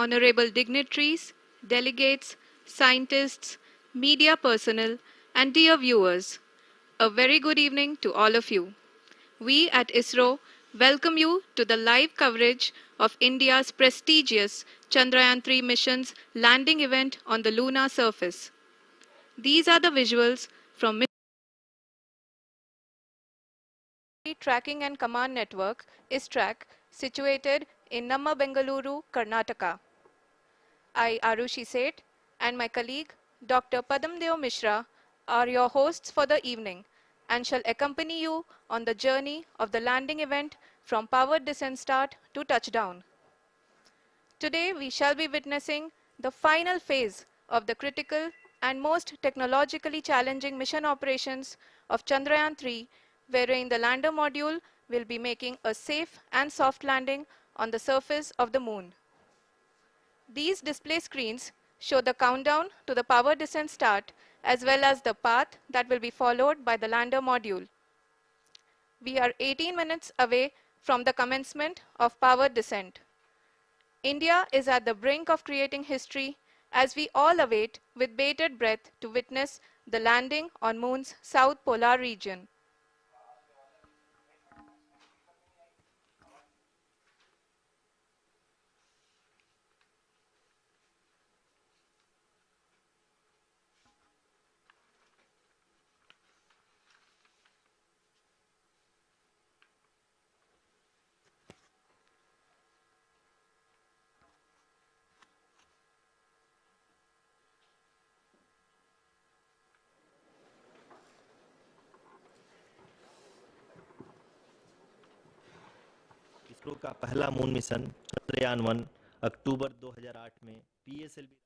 honorable dignitaries, delegates, scientists, media personnel, and dear viewers, a very good evening to all of you. We at ISRO welcome you to the live coverage of India's prestigious Chandrayaan-3 mission's landing event on the lunar surface. These are the visuals from Tracking and Command Network, ISTRAC, situated in Namma, Bengaluru, Karnataka. I, Arushi Seth, and my colleague, Dr. Padamdeo Mishra, are your hosts for the evening and shall accompany you on the journey of the landing event from powered descent start to touchdown. Today, we shall be witnessing the final phase of the critical and most technologically challenging mission operations of Chandrayaan-3, wherein the lander module will be making a safe and soft landing on the surface of the moon. These display screens show the countdown to the power descent start as well as the path that will be followed by the lander module. We are 18 minutes away from the commencement of power descent. India is at the brink of creating history as we all await with bated breath to witness the landing on Moon's south polar region. ISRO का पहला moon mission Chandrayaan one अक्टूबर 2008 में PSLV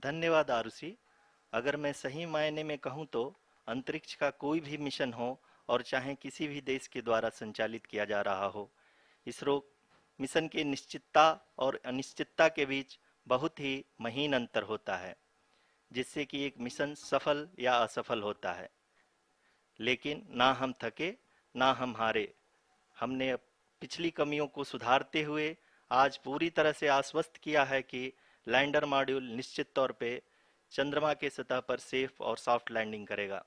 धन्यवाद आरुषि। अगर मैं सही मायने में कहूं तो अंतरिक्ष का कोई भी मिशन हो और चाहे किसी भी देश के द्वारा संचालित किया जा रहा हो, इसरो मिशन के निश्चितता और अनिश्चितता के बीच बहुत ही महीन अंतर होता है, जिससे कि एक मिशन सफल या असफल होता है। लेकिन ना हम थके ना हम हारे। हमने पिछली कमियों को सुधारते हुए आज पूरी तरह से आश्वस्त किया है कि लैंडर मॉड्यूल निश्चित तौर पे चंद्रमा के सतह पर सेफ और सॉफ्ट लैंडिंग करेगा।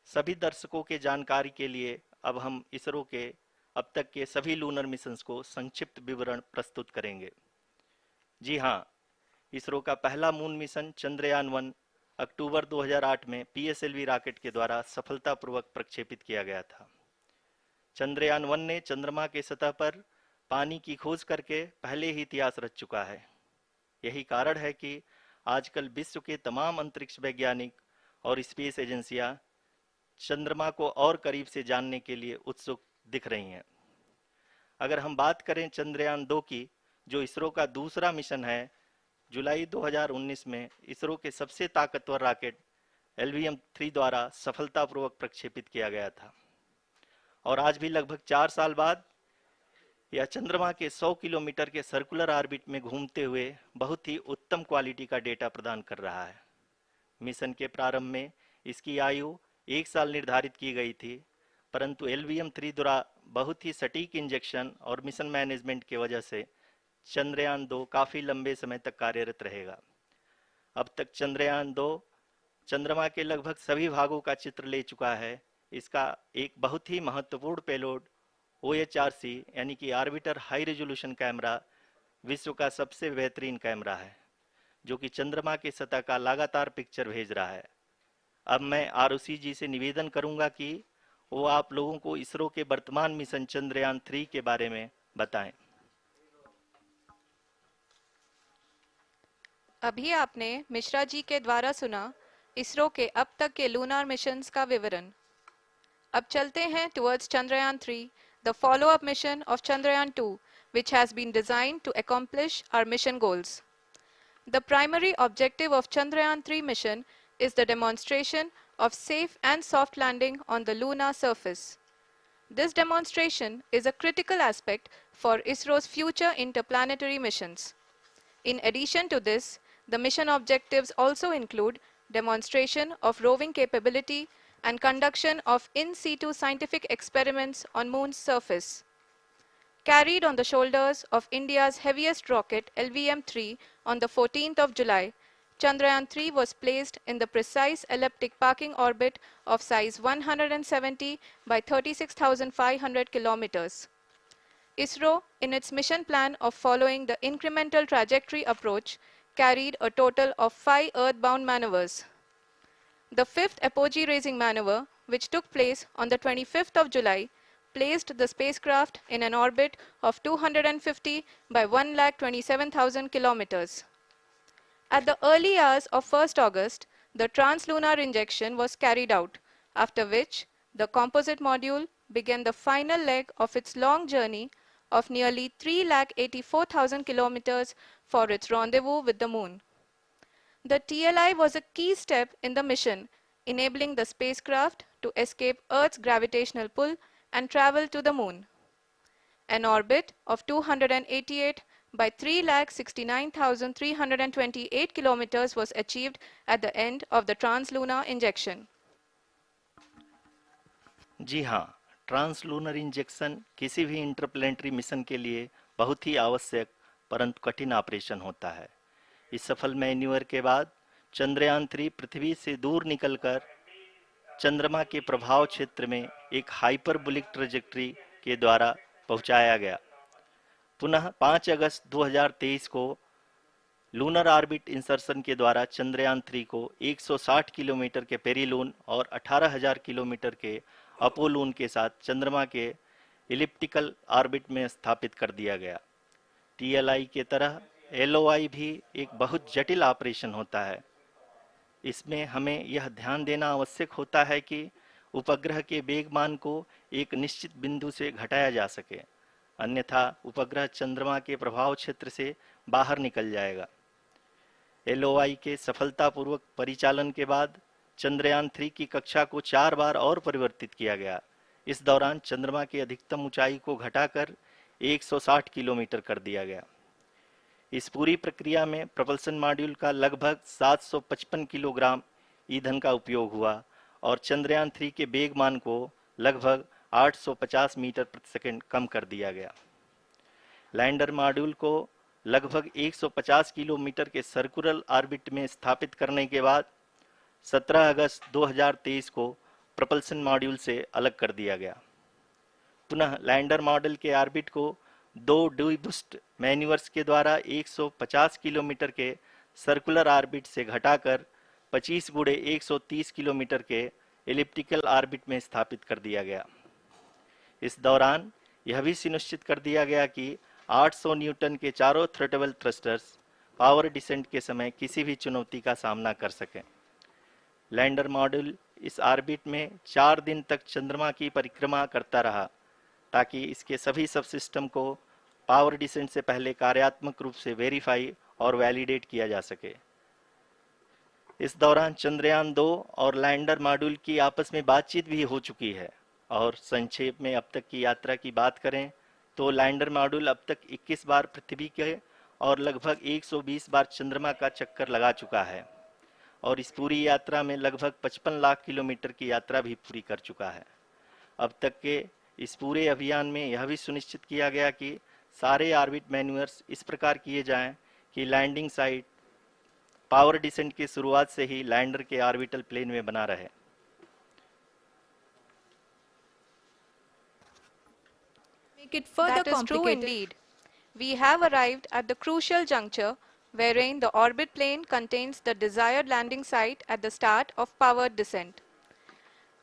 सभी दर्शकों के जानकारी के लिए अब हम इसरो के अब तक के सभी लूनर मिशंस को संक्षिप्त विवरण प्रस्तुत करेंगे। जी हाँ, इसरो का पहला मून मिशन चंद्रयान-1 अक्टूबर 2008 में पीएसएलवी रॉकेट के द्वारा सफलतापूर्वक प्रक्षेपित किया गया था। चंद्रयान-1 ने चंद्रमा के सतह पर पानी की खोज करके पहले ही इतिहास रच चुका है। यही कारण है कि आजकल विश्व के तमाम अंतरिक्ष वैज्ञानिक और स्पेस एजेंसियां चंद्रमा को और करीब से जानने के लिए उत्सुक दिख रही हैं। अगर हम बात करें चंद्रयान-2 की, जो इसरो का दूसरा मिशन है, जुलाई 2019 में इसरो के सबसे ताकतवर रॉकेट LVM-3 द्वारा सफलतापूर्वक प्रक्षेपित किया गया था और आज भी लगभग 4 साल बाद यह चंद्रमा के 100 किलोमीटर के सर्कुलर ऑर्बिट में घूमते हुए बहुत ही उत्तम क्वालिटी का डेटा प्रदान कर रहा है। मिशन के प्रारंभ में इसकी आयु 1 साल निर्धारित की गई थी, परंतु LVM-3 द्वारा बहुत ही सटीक इंजेक्शन और मिशन मैनेजमेंट की वजह से चंद्रयान-2 काफ़ी लंबे समय तक कार्यरत रहेगा। अब तक चंद्रयान-2 चंद्रमा के लगभग सभी भागों का चित्र ले चुका है। इसका एक बहुत ही महत्वपूर्ण पेलोड OHRC यानी कि ऑर्बिटर हाई रेजोल्यूशन कैमरा विश्व का सबसे बेहतरीन कैमरा है, जो कि चंद्रमा के सतह का लगातार पिक्चर भेज रहा है। अब मैं आरुषि जी से निवेदन करूंगा कि वो आप लोगों को इसरो के वर्तमान मिशन चंद्रयान-3 के बारे में बताएं। अभी आपने मिश्रा जी के द्वारा सुना इसरो के अब तक के लूनार मिशंस का विवरण। अब चलते हैं towards Chandrayaan-3, the follow-up mission of Chandrayaan-2, which has been designed to accomplish our mission goals. The primary objective of Chandrayaan-3 mission is the demonstration of safe and soft landing on the lunar surface. This demonstration is a critical aspect for ISRO's future interplanetary missions. In addition to this, the mission objectives also include demonstration of roving capability and conduction of in situ scientific experiments on Moon's surface. Carried on the shoulders of India's heaviest rocket LVM-3 on the 14th of July, Chandrayaan-3 was placed in the precise elliptic parking orbit of size 170 by 36,500 kilometers. ISRO, in its mission plan of following the incremental trajectory approach, carried a total of 5 earthbound maneuvers. The fifth apogee-raising maneuver, which took place on the 25th of July, placed the spacecraft in an orbit of 250 by 1,27,000 kilometers. At the early hours of 1st August, the translunar injection was carried out, after which the composite module began the final leg of its long journey of nearly 3,84,000 kilometers for its rendezvous with the Moon. The TLI was a key step in the mission, enabling the spacecraft to escape Earth's gravitational pull and travel to the Moon. An orbit of 288 by 3,69,328 kilometers was achieved at the end of the translunar injection. जी हाँ, translunar injection किसी भी interplanetary mission के लिए बहुत ही आवश्यक परंतु कठिन operation होता है। इस सफल मैन्यूवर के बाद चंद्रयान-3 पृथ्वी से दूर निकलकर चंद्रमा के प्रभाव क्षेत्र में एक हाइपरबोलिक ट्रेजेक्टरी के द्वारा पहुंचाया गया। पुनः 5 अगस्त 2023 को लूनर ऑर्बिट इंसर्शन के द्वारा चंद्रयान-3 को 160 किलोमीटर के पेरीलून और 18,000 किलोमीटर के अपोलून के साथ चंद्रमा के इलिप्टिकल ऑर्बिट में स्थापित कर दिया गया। टीएलआई के तरह एलओआई भी एक बहुत जटिल ऑपरेशन होता है। इसमें हमें यह ध्यान देना आवश्यक होता है कि उपग्रह के वेगमान को एक निश्चित बिंदु से घटाया जा सके, अन्यथा उपग्रह चंद्रमा के प्रभाव क्षेत्र से बाहर निकल जाएगा। एलओआई के सफलतापूर्वक परिचालन के बाद चंद्रयान-3 की कक्षा को 4 बार और परिवर्तित किया गया। इस दौरान चंद्रमा की अधिकतम ऊंचाई को घटाकर 160 किलोमीटर कर दिया गया। इस पूरी प्रक्रिया में प्रपल्सन मॉड्यूल का लगभग 755 किलोग्राम ईंधन का उपयोग हुआ और चंद्रयान-3 के वेगमान को लगभग 850 मीटर प्रति सेकंड कम कर दिया गया। लैंडर मॉड्यूल को लगभग 150 किलोमीटर के सर्कुलर ऑर्बिट में स्थापित करने के बाद 17 अगस्त 2023 को प्रपल्सन मॉड्यूल से अलग कर दिया गया। पुनः लैंडर मॉडल के ऑर्बिट को 2 डीबूस्ट मैन्यूवर्स के द्वारा 150 किलोमीटर के सर्कुलर ऑर्बिट से घटाकर 25 गुणे 130 किलोमीटर के एलिप्टिकल ऑर्बिट में स्थापित कर दिया गया। इस दौरान यह भी सुनिश्चित कर दिया गया कि 800 न्यूटन के चारों थ्रोटल थ्रस्टर्स पावर डिसेंट के समय किसी भी चुनौती का सामना कर सकें। लैंडर मॉड्यूल इस ऑर्बिट में 4 दिन तक चंद्रमा की परिक्रमा करता रहा ताकि इसके सभी सब सिस्टम को पावर डिसेंट से पहले कार्यात्मक रूप से वेरीफाई और वैलिडेट किया जा सके। इस दौरान चंद्रयान-2 और लैंडर मॉड्यूल की आपस में बातचीत भी हो चुकी है। और संक्षेप में अब तक की यात्रा की बात करें तो लैंडर मॉड्यूल अब तक 21 बार पृथ्वी के और लगभग 120 बार चंद्रमा का चक्कर लगा चुका है और इस पूरी यात्रा में लगभग 55 लाख किलोमीटर की यात्रा भी पूरी कर चुका है। अब तक के इस पूरे अभियान में यह भी सुनिश्चित किया गया कि सारे ऑर्बिट मैन्यूवर्स इस प्रकार किए जाएं कि लैंडिंग साइट पावर डिसेंट की शुरुआत से ही लैंडर के ऑर्बिटल प्लेन में बना रहे। Make it further that is true indeed. We have arrived at the crucial juncture wherein the orbit plane contains the desired landing site at the start of powered descent.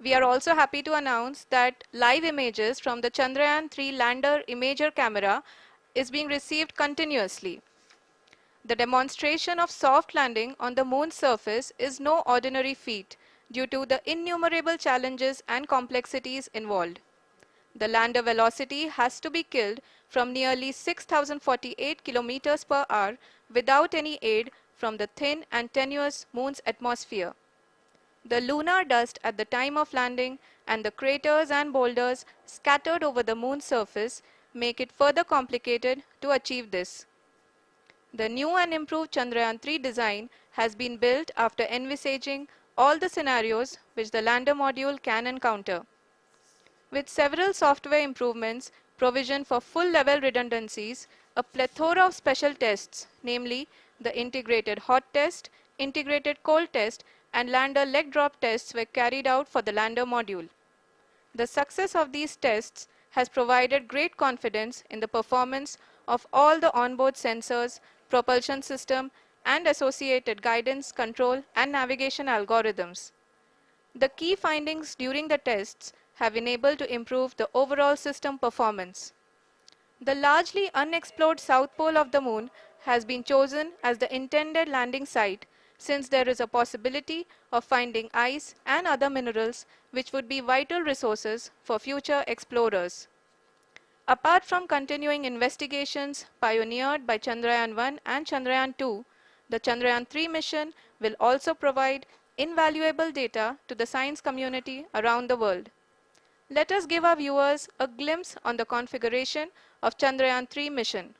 We are also happy to announce that live images from the Chandrayaan-3 lander imager camera is being received continuously. The demonstration of soft landing on the moon's surface is no ordinary feat due to the innumerable challenges and complexities involved. The lander velocity has to be killed from nearly 6,048 kilometers per hour without any aid from the thin and tenuous moon's atmosphere. The lunar dust at the time of landing and the craters and boulders scattered over the moon's surface make it further complicated to achieve this. The new and improved Chandrayaan-3 design has been built after envisaging all the scenarios which the lander module can encounter. With several software improvements, provision for full-level redundancies, a plethora of special tests, namely the integrated hot test, integrated cold test, and lander leg drop tests were carried out for the lander module. The success of these tests has provided great confidence in the performance of all the onboard sensors, propulsion system, and associated guidance, control, and navigation algorithms. The key findings during the tests have enabled to improve the overall system performance. The largely unexplored south pole of the moon has been chosen as the intended landing site since there is a possibility of finding ice and other minerals which would be vital resources for future explorers. Apart from continuing investigations pioneered by Chandrayaan-1 and Chandrayaan-2, the Chandrayaan-3 mission will also provide invaluable data to the science community around the world. Let us give our viewers a glimpse on the configuration of Chandrayaan-3 mission.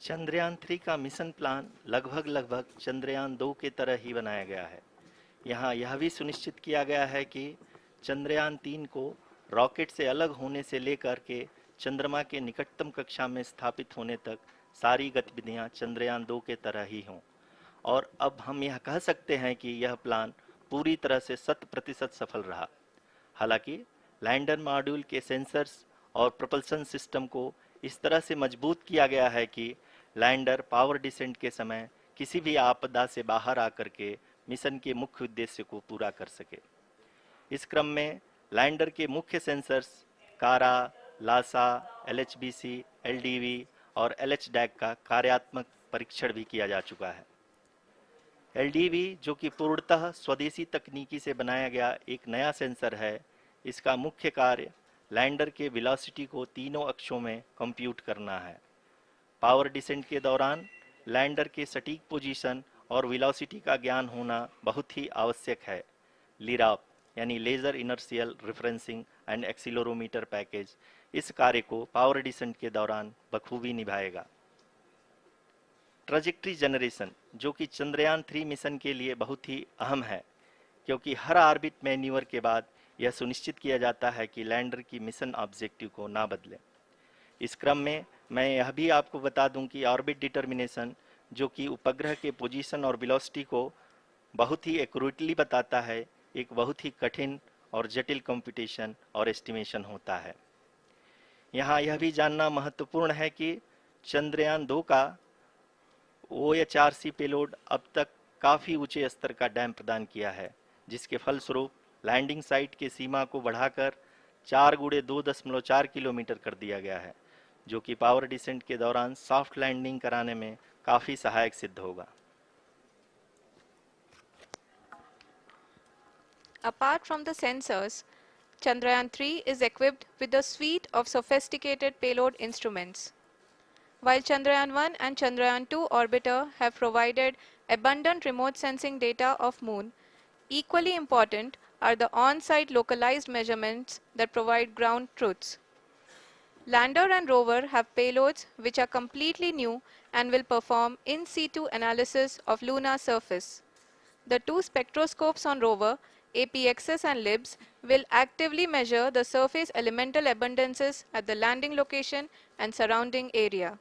Chandrayaan 3 का mission plan लगभग चंद्रयान 2 के तरह ही बनाया गया है। यहाँ यह भी सुनिश्चित किया गया है कि चंद्रयान 3 को रॉकेट से अलग होने से लेकर के चंद्रमा के निकटतम कक्षा में स्थापित होने तक सारी गतिविधियां चंद्रयान 2 के तरह ही हों। और अब हम यह कह सकते हैं कि यह प्लान पूरी तरह से 100% सफल रहा। हालांकि लैंडर मॉड्यूल के सेंसर्स और propulsion सिस्टम को इस तरह से मजबूत किया गया है कि लैंडर पावर डिसेंट के समय किसी भी आपदा से बाहर आकर के मिशन के मुख्य उद्देश्य को पूरा कर सके। इस क्रम में लैंडर के मुख्य सेंसर्स कारा, लासा, LHBC, LDV और LHDAC का कार्यात्मक परीक्षण भी किया जा चुका है। LDV जो कि पूर्णतः स्वदेशी तकनीकी से बनाया गया एक नया सेंसर है, इसका मुख्य कार्य लैंडर के वेलोसिटी को तीनों अक्षों में कंप्यूट करना है। पावर डिसेंट के दौरान लैंडर के सटीक पोजीशन और वेलोसिटी का ज्ञान होना बहुत ही आवश्यक है। लिराप यानी laser inertial referencing and accelerometer package इस कार्य को पावर डिसेंट के दौरान बखूबी निभाएगा। ट्रैजेक्टरी जनरेशन जो कि चंद्रयान 3 मिशन के लिए बहुत ही अहम है, क्योंकि हर ऑर्बिट मैन्यूवर के बाद यह सुनिश्चित किया जाता है कि लैंडर की मिशन ऑब्जेक्टिव को ना बदले। इस क्रम में मैं यह भी आपको बता दूं कि ऑर्बिट डिटर्मिनेशन जो कि उपग्रह के पोजीशन और वेलोसिटी को बहुत ही एक्यूरेटली बताता है, एक बहुत ही कठिन और जटिल कंप्यूटेशन और एस्टिमेशन होता है। यहाँ यह भी जानना महत्वपूर्ण है कि चंद्रयान 2 का OHRC पेलोड अब तक काफ़ी ऊंचे स्तर का डैम प्रदान किया है, जिसके फलस्वरूप लैंडिंग साइट के सीमा को बढ़ाकर 4x2.4 किलोमीटर कर दिया गया है, जो कि पावर डिसेंट के दौरान सॉफ्ट लैंडिंग कराने में काफ़ी सहायक सिद्ध होगा। Apart from the sensors, Chandrayaan-3 is equipped with a suite of sophisticated payload instruments. While Chandrayaan-1 and Chandrayaan-2 orbiter have provided abundant remote sensing data of Moon, equally important are the on-site localized measurements that provide ground truths. Lander and rover have payloads which are completely new and will perform in situ analysis of lunar surface. The two spectroscopes on rover, APXS and LIBS, will actively measure the surface elemental abundances at the landing location and surrounding area.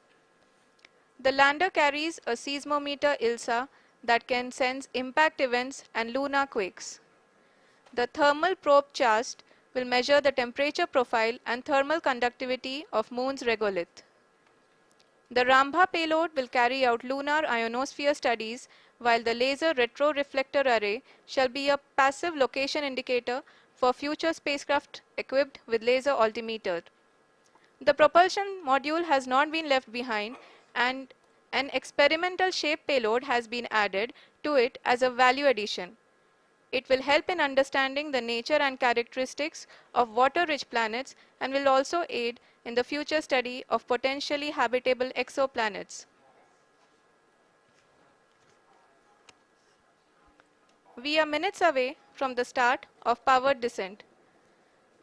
The lander carries a seismometer ILSA that can sense impact events and lunar quakes. The thermal probe CHAST will measure the temperature profile and thermal conductivity of Moon's regolith. The Rambha payload will carry out lunar ionosphere studies, while the laser retroreflector array shall be a passive location indicator for future spacecraft equipped with laser altimeter. The propulsion module has not been left behind and An experimental shape payload has been added to it as a value addition. It will help in understanding the nature and characteristics of water-rich planets and will also aid in the future study of potentially habitable exoplanets. We are minutes away from the start of powered descent.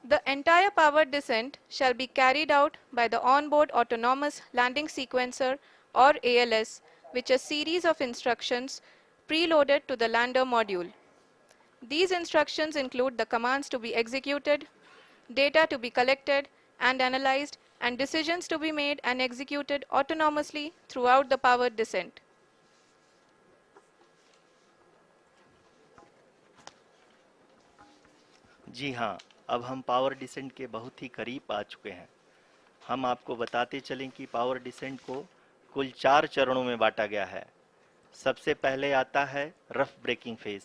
The entire powered descent shall be carried out by the onboard autonomous landing sequencer or ALS, which is a series of instructions preloaded to the lander module. These instructions include the commands to be executed, data to be collected and analyzed, and decisions to be made and executed autonomously throughout the powered descent. जी हाँ, अब हम power descent के बहुत ही करीब आ चुके हैं। हम आपको बताते चलें कि पावर डिसेंट को कुल 4 चरणों में बांटा गया है। सबसे पहले आता है रफ ब्रेकिंग फेज,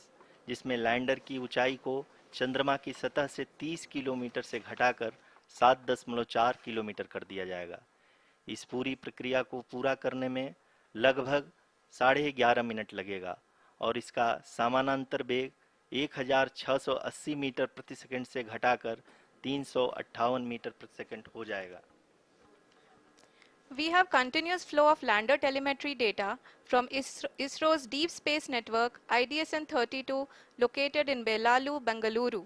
जिसमें लैंडर की ऊंचाई को चंद्रमा की सतह से 30 किलोमीटर से घटाकर 7.4 किलोमीटर कर दिया जाएगा। इस पूरी प्रक्रिया को पूरा करने में लगभग 11.5 मिनट लगेगा और इसका समानांतर वेग 1680 मीटर प्रति सेकंड से घटाकर 358 मीटर प्रति सेकंड हो जाएगा। We have continuous flow of lander telemetry data from ISRO's Deep Space Network IDSN-32 located in Belalu, Bengaluru.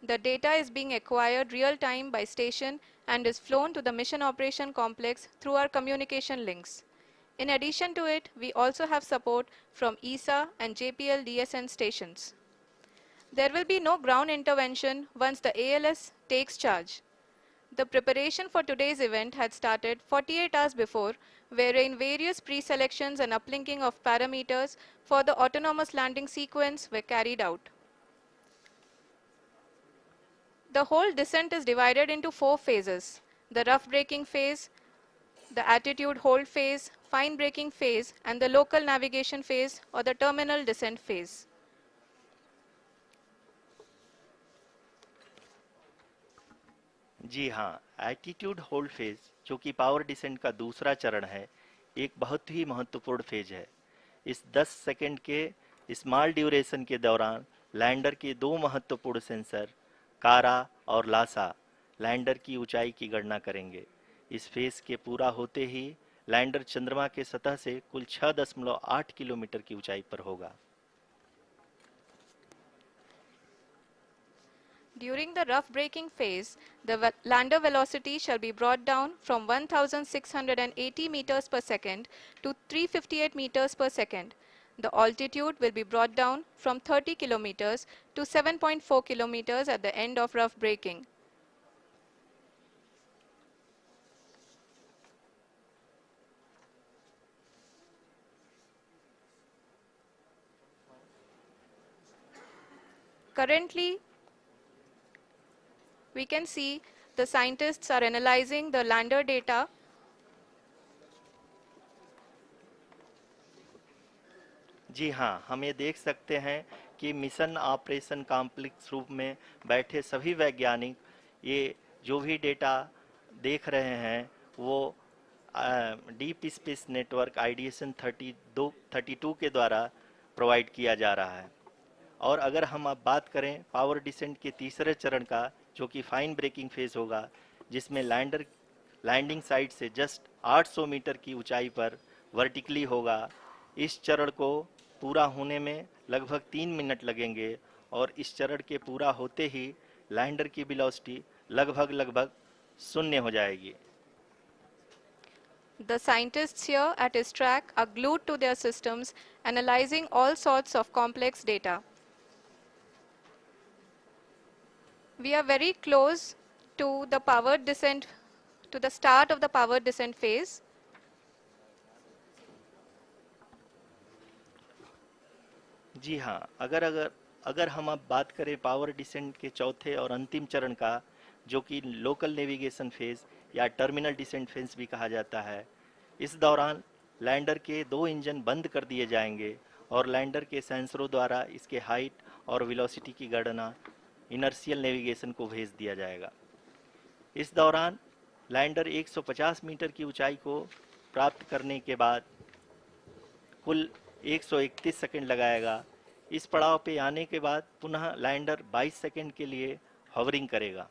The data is being acquired real-time by station and is flown to the Mission Operation Complex through our communication links. In addition to it, we also have support from ESA and JPL DSN stations. There will be no ground intervention once the ALS takes charge. The preparation for today's event had started 48 hours before, wherein various pre-selections and uplinking of parameters for the autonomous landing sequence were carried out. The whole descent is divided into 4 phases: the rough braking phase, the attitude hold phase, fine braking phase, and the local navigation phase or the terminal descent phase. जी हाँ, attitude hold phase, जो कि power descent का दूसरा चरण है, एक बहुत ही महत्वपूर्ण फेज है। इस 10 सेकंड के स्मॉल ड्यूरेशन के दौरान लैंडर के 2 महत्वपूर्ण सेंसर कारा और लासा लैंडर की ऊंचाई की गणना करेंगे। इस फेज के पूरा होते ही लैंडर चंद्रमा के सतह से कुल 6.8 किलोमीटर की ऊंचाई पर होगा। During the rough braking phase, the lander velocity shall be brought down from 1680 meters per second to 358 meters per second. The altitude will be brought down from 30 kilometers to 7.4 kilometers at the end of rough braking. Currently, we can see the scientists are analyzing the lander data. जी हाँ, हम ये देख सकते हैं कि mission operation complex रूप में बैठे सभी वैज्ञानिक ये जो भी डेटा देख रहे हैं वो डीप स्पेस नेटवर्क आईडीएसएन 32 के द्वारा प्रोवाइड किया जा रहा है। और अगर हम अब बात करें पावर डिसेंट के तीसरे चरण का, जो कि फाइन ब्रेकिंग फेज होगा, जिसमें लैंडिंग साइट से जस्ट 800 मीटर की ऊंचाई पर वर्टिकली होगा। इस चरण को पूरा होने में लगभग 3 मिनट लगेंगे और इस चरण के पूरा होते ही लैंडर की वेलोसिटी लगभग शून्य हो जाएगी। The scientists here at ISRO are glued to their systems, analyzing all sorts of complex data. We are very close to the powered descent, to the start of the powered descent phase. जी हाँ, अगर हम अब बात करें power descent के चौथे और अंतिम चरण का, जो कि लोकल नेविगेशन फेज या टर्मिनल डिसेंट फेज भी कहा जाता है, इस दौरान लैंडर के 2 इंजन बंद कर दिए जाएंगे और लैंडर के सेंसरों द्वारा इसके हाइट और वेलोसिटी की गणना इनर्शियल नेविगेशन को भेज दिया जाएगा। इस दौरान लैंडर 150 मीटर की ऊंचाई को प्राप्त करने के बाद कुल 131 सेकंड लगाएगा। इस पड़ाव पे आने के बाद पुनः लैंडर 22 सेकंड के लिए हॉवरिंग करेगा।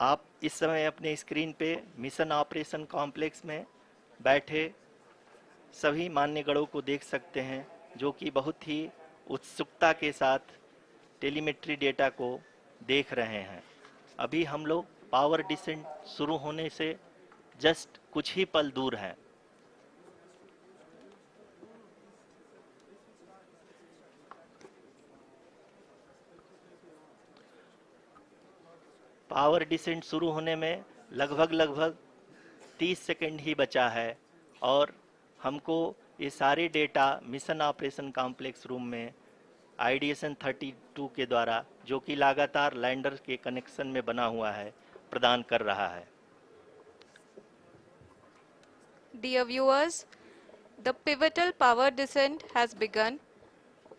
आप इस समय अपने स्क्रीन पे मिशन ऑपरेशन कॉम्प्लेक्स में बैठे सभी मान्यगणों को देख सकते हैं, जो कि बहुत ही उत्सुकता के साथ टेलीमेट्री डेटा को देख रहे हैं। अभी हम लोग पावर डिसेंट शुरू होने से जस्ट कुछ ही पल दूर हैं। पावर डिसेंट शुरू होने में लगभग 30 सेकंड ही बचा है और हमको ये सारे data mission operation complex room में आईडीएसएन 32 के द्वारा, जो कि लगातार लैंडर के कनेक्शन में बना हुआ है, प्रदान कर रहा है। Dear viewers, the pivotal power descent has begun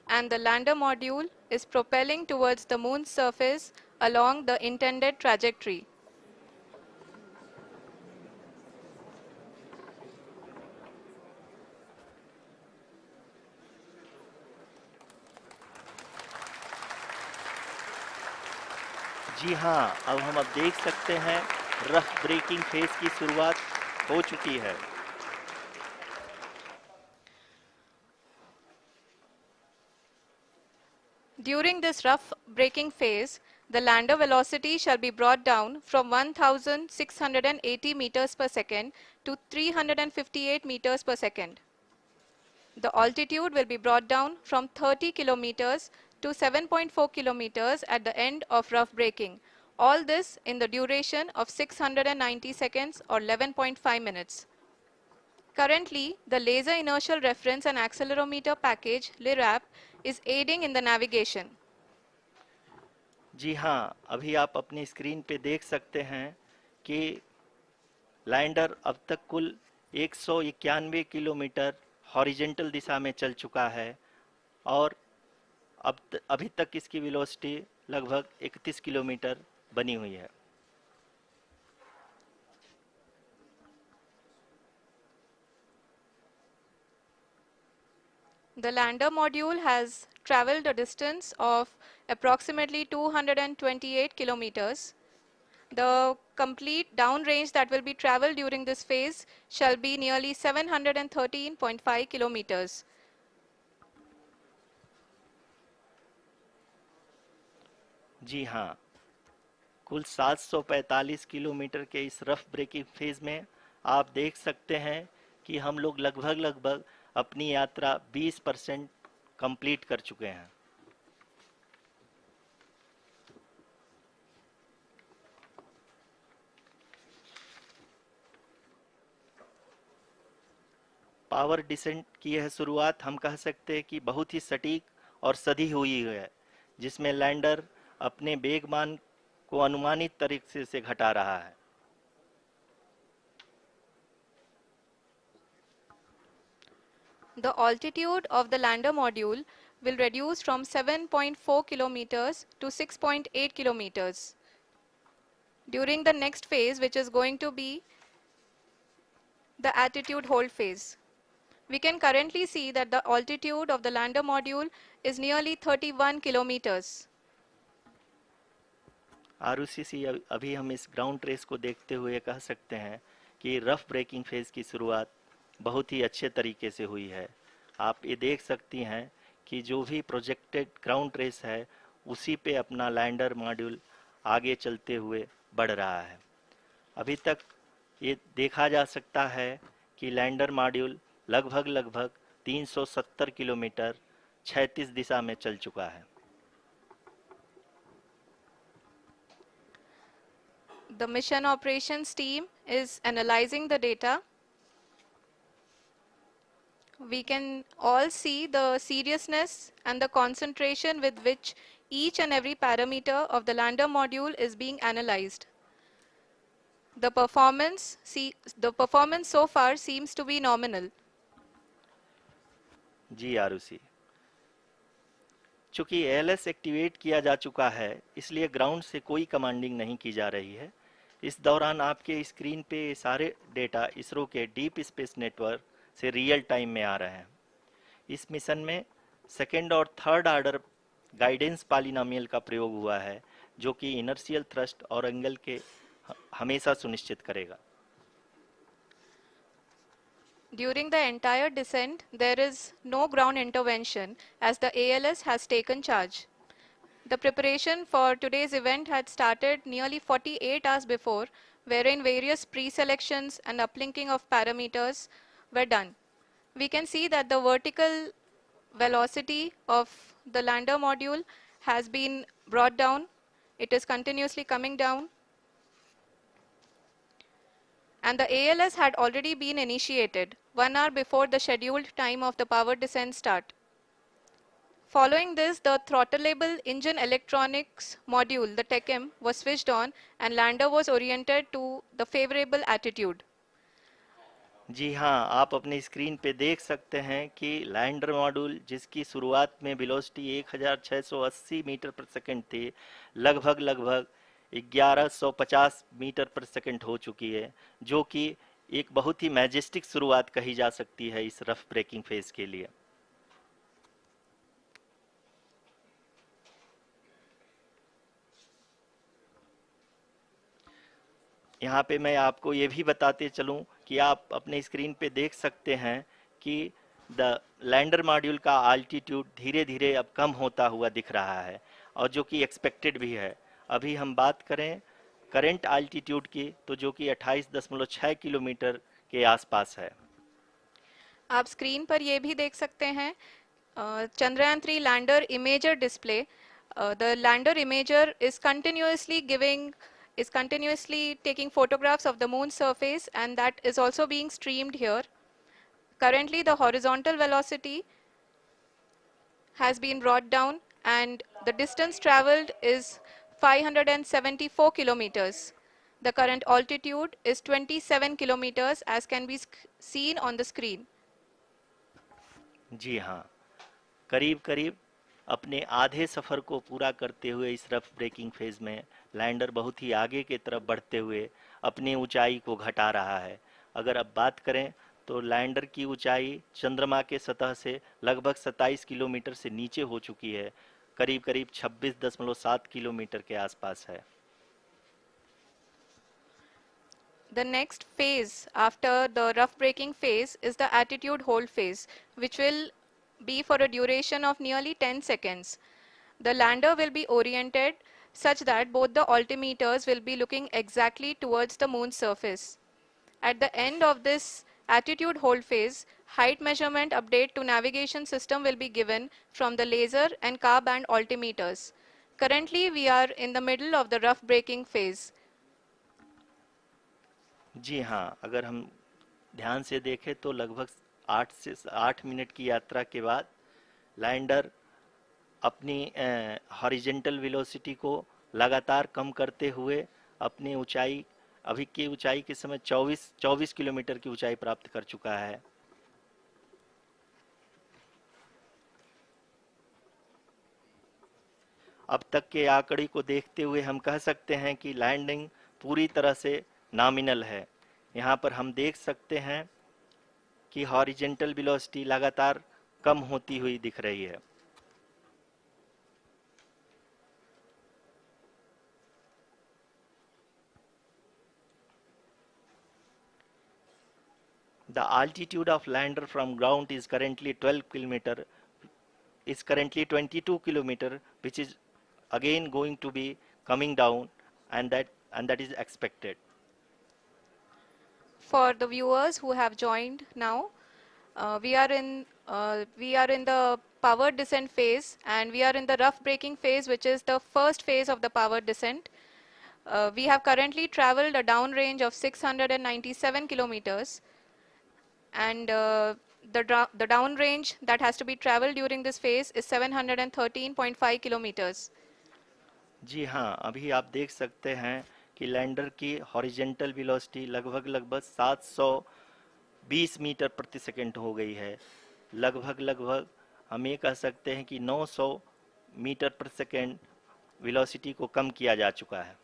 and the lander module is propelling towards the moon's surface along the intended trajectory. जी हाँ, अब देख सकते हैं रफ ब्रेकिंग फेज की शुरुआत हो चुकी है। During this rough braking phase, the lander velocity shall be brought down from 1680 meters per second to 358 meters per second. The altitude will be brought down from 30 kilometers to 7.4 kilometers at the end of rough braking. All this in the duration of 690 seconds or 11.5 minutes. Currently, the Laser Inertial Reference and Accelerometer package (LIRAP) is aiding in the navigation. जी हाँ, अभी आप अपनी screen पे देख सकते हैं कि lander अब तक कुल 191 किलोमीटर हॉरिजेंटल दिशा में चल चुका है और अभी तक इसकी वेलोसिटी लगभग 31 किलोमीटर बनी हुई है। The lander module has traveled a distance of approximately 228 kilometers. The complete downrange that will be traveled during this phase shall be nearly 713.5 kilometers. जी हाँ, कुल 745 किलोमीटर के इस रफ ब्रेकिंग फेज में आप देख सकते हैं कि हम लोग लगभग अपनी यात्रा 20% कंप्लीट कर चुके हैं। पावर डिसेंट की यह शुरुआत हम कह सकते हैं कि बहुत ही सटीक और सधी हुई है, जिसमें लैंडर अपने वेगमान को अनुमानित तरीके से घटा रहा है। The altitude of the lander module will reduce from 7.4 kilometers to 6.8 kilometers. During the next phase, which is going to be the attitude hold phase. We can currently see that the altitude of the lander module is nearly 31 kilometers. आरयूसीसी अभी हम इस ground trace को देखते हुए कह सकते हैं कि रफ ब्रेकिंग फेज की शुरुआत बहुत ही अच्छे तरीके से हुई है। आप ये देख सकती हैं कि जो भी प्रोजेक्टेड ग्राउंड ट्रेस है उसी पे अपना लैंडर मॉड्यूल आगे चलते हुए बढ़ रहा है। अभी तक ये देखा जा सकता है कि लैंडर मॉड्यूल लगभग 370 किलोमीटर क्षैतिज दिशा में चल चुका है। The mission operations team is analyzing the data. We can all see the seriousness and the concentration with which each and every parameter of the lander module is being analyzed. The performance so far seems to be nominal. जी आरुषि, चूंकि ALS activate किया जा चुका है, इसलिए ground से कोई commanding नहीं की जा रही है। इस दौरान आपके स्क्रीन पे सारे डेटा इसरो के डीप स्पेस नेटवर्क से रियल टाइम में आ रहे हैं। इस मिशन में सेकेंड और थर्ड ऑर्डर गाइडेंस पॉलिनोमियल का प्रयोग हुआ है, जो कि इनर्शियल थ्रस्ट और एंगल के हमेशा सुनिश्चित करेगा। During the entire descent, there is no ground intervention as the ALS has taken charge. The preparation for today's event had started nearly 48 hours before, wherein various pre-selections and uplinking of parameters were done. We can see that the vertical velocity of the lander module has been brought down. It is continuously coming down. And the ALS had already been initiated 1 hour before the scheduled time of the power descent start. Following this, the throttleable engine electronics module, the TECM, was switched on and lander was oriented to the favorable attitude. जी हाँ, आप अपने screen पे देख सकते हैं कि lander module, जिसकी शुरुआत में वेलोसिटी 1680 मीटर पर सेकंड थी, लगभग 1150 मीटर पर सेकंड हो चुकी है, जो कि एक बहुत ही मैजेस्टिक शुरुआत कही जा सकती है इस रफ ब्रेकिंग फेज के लिए। यहाँ पे मैं आपको ये भी बताते चलूँ कि आप अपने स्क्रीन पे देख सकते हैं कि द लैंडर मॉड्यूल का आल्टीट्यूड धीरे धीरे अब कम होता हुआ दिख रहा है, और जो कि एक्सपेक्टेड भी है। अभी हम बात करें करंट आल्टीट्यूड की, तो जो कि 28.6 किलोमीटर के आसपास है। आप स्क्रीन पर ये भी देख सकते हैं Chandrayaan-3 lander imager display. The lander imager is continuously taking photographs of the moon's surface, and that is also being streamed here. Currently, the horizontal velocity has been brought down and the distance traveled is 574 kilometers. The current altitude is 27 kilometers as can be seen on the screen. जी हाँ, करीब करीब अपने आधे सफ़र को पूरा करते हुए इस रफ ब्रेकिंग फेज में लैंडर बहुत ही आगे की तरफ बढ़ते हुए अपनी ऊंचाई को घटा रहा है। अगर अब बात करें तो लैंडर की ऊंचाई चंद्रमा के सतह से लगभग 27 किलोमीटर से नीचे हो चुकी है, करीब करीब 26.7 किलोमीटर के आसपास है। The next phase after the rough braking phase is the attitude hold phase, which will be for a duration of nearly 10 seconds. The lander will be oriented such that both the altimeters will be looking exactly towards the moon's surface. At the end of this attitude hold phase, height measurement update to navigation system will be given from the laser and car band altimeters. Currently, we are in the middle of the rough braking phase. जी हाँ, अगर हम ध्यान से देखें तो लगभग 8 minute की यात्रा के बाद लैंडर अपनी हॉरिजेंटल वेलोसिटी को लगातार कम करते हुए अपनी ऊंचाई, अभी की ऊंचाई के समय 24 किलोमीटर की ऊंचाई प्राप्त कर चुका है। अब तक के आंकड़े को देखते हुए हम कह सकते हैं कि लैंडिंग पूरी तरह से नॉमिनल है। यहाँ पर हम देख सकते हैं कि हॉरिजेंटल वेलोसिटी लगातार कम होती हुई दिख रही है। The altitude of lander from ground is currently 22 kilometer, which is again going to be coming down, and that is expected. For the viewers who have joined now, we are in the power descent phase, and we are in the rough braking phase, which is the first phase of the power descent. We have currently traveled a downrange of 697 kilometers, and the downrange that has to be traveled during this phase is 713.5 kilometers. जी हाँ, अभी आप देख सकते हैं कि lander की horizontal velocity लगभग 720 metre प्रति सेकंड हो गई है। लगभग हम ये कह सकते हैं कि 900 मीटर प्रति सेकंड वेलोसिटी को कम किया जा चुका है।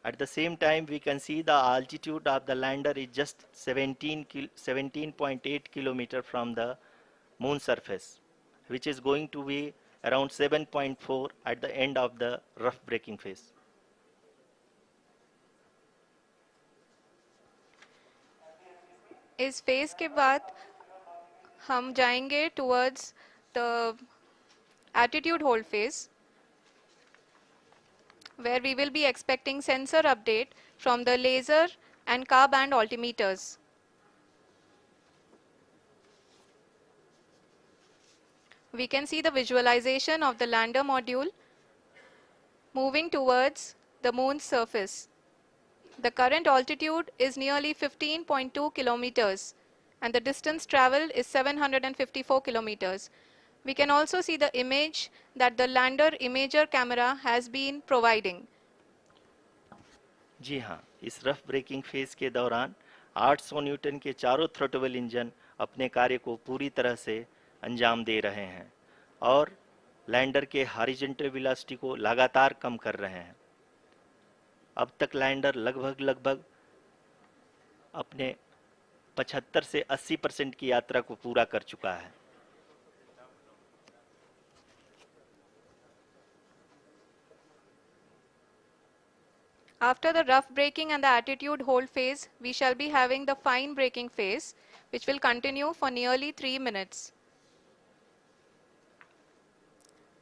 At the same time, we can see the altitude of the lander is just 17.8 kilometer from the moon surface, which is going to be around 7.4 at the end of the rough braking phase. इस phase के बाद हम जाएंगे towards the attitude hold phase, where we will be expecting sensor update from the laser and car band altimeters. We can see the visualization of the lander module moving towards the moon's surface. The current altitude is nearly 15.2 kilometers and the distance traveled is 754 kilometers. We can also see the image that the lander imager camera has been providing. जी हाँ, इस rough breaking phase के दौरान 800 Newton के चारों throttle engine अपने कार्य को पूरी तरह से अंजाम दे रहे हैं और लैंडर के हॉरिजॉन्टल वेलोसिटी को लगातार कम कर रहे हैं। अब तक लैंडर लगभग अपने 75 से 80% की यात्रा को पूरा कर चुका है। After the rough braking and the attitude hold phase, we shall be having the fine braking phase, which will continue for nearly 3 minutes.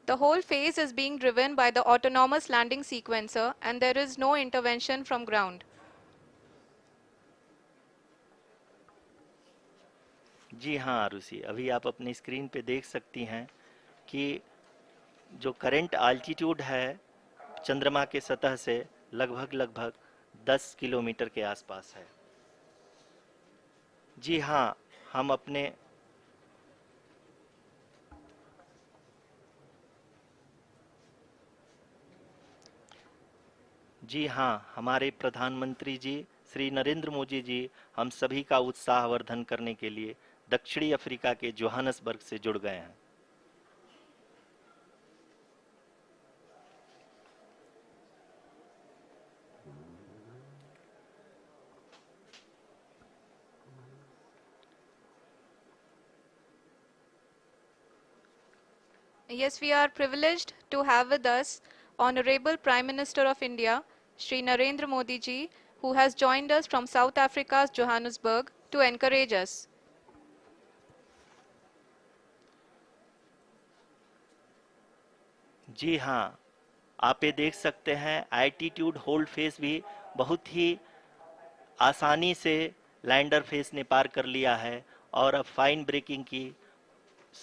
The whole phase is being driven by the autonomous landing sequencer and there is no intervention from ground. जी हाँ आरुषि, अभी आप अपनी screen पे देख सकती हैं कि जो करंट आल्टीट्यूड है चंद्रमा के सतह से लगभग 10 किलोमीटर के आसपास है। जी हाँ, हम अपने जी हाँ, हमारे प्रधानमंत्री जी श्री नरेंद्र मोदी जी हम सभी का उत्साहवर्धन करने के लिए दक्षिणी अफ्रीका के जोहानसबर्ग से जुड़ गए हैं। Yes, we are privileged to have with us Honorable Prime Minister of India, Shri Narendra Modi ji, who has joined us from South Africa's Johannesburg to encourage us. जी हाँ, आप ये देख सकते हैं एल्टीट्यूड होल्ड फेस भी बहुत ही आसानी से लैंडर फेस ने पार कर लिया है और अब फाइन ब्रेकिंग की